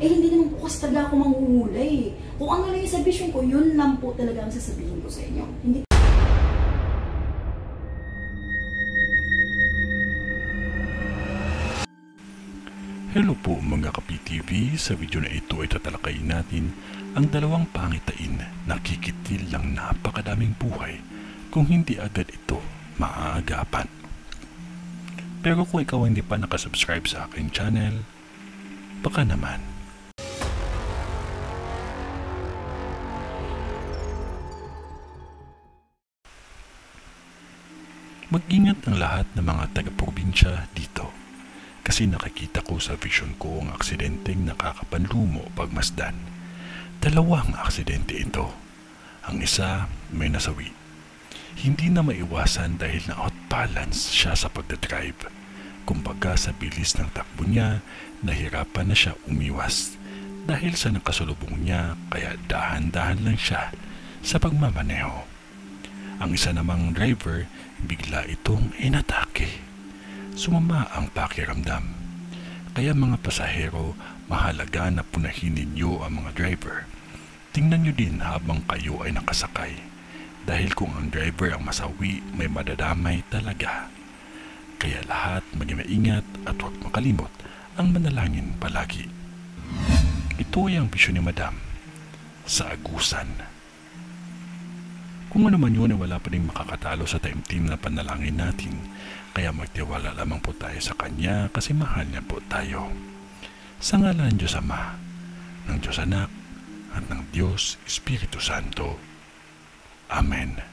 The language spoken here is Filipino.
Eh hindi naman po kasi talaga ako manghuhulay. Kung ano lang yung sa vision ko, yun lang po talaga ang sasabihin ko sa inyo. Hindi. Hello po mga ka-PTV, sa video na ito ay tatalakayin natin ang dalawang pangitain na kikitil ng napakadaming buhay kung hindi agad ito maaagapan. Pero kung ikaw hindi pa nakasubscribe sa aking channel, baka naman. Mag-ingat ang lahat ng mga taga-probinsya dito. Kasi nakikita ko sa vision ko ang aksidenteng nakakapanlumo pagmasdan. Dalawang aksidente ito. Ang isa may nasawi. Hindi na maiwasan dahil na out balance siya sa pagdadrive. Kumbaga sa bilis ng takbo niya, nahirapan na siya umiwas. Dahil sa nakasalubong niya, kaya dahan-dahan lang siya sa pagmamaneho. Ang isa namang driver, bigla itong inatake. Sumama ang pakiramdam. Kaya mga pasahero, mahalaga na punahin ninyo ang mga driver. Tingnan nyo din habang kayo ay nakasakay. Dahil kung ang driver ang masawi, may madadamay talaga. Kaya lahat maging maingat at huwag makalimot ang manalangin palagi. Ito ay ang bisyon ni Madam sa Agusan. Kung ano man yun ay wala pa rin makakatalo sa time team na panalangin natin. Kaya magtiwala lamang po tayo sa Kanya kasi mahal niya po tayo. Sa ngalan ng Diyos Ama, ng Diyos Anak, at ng Diyos Espiritu Santo. Amen.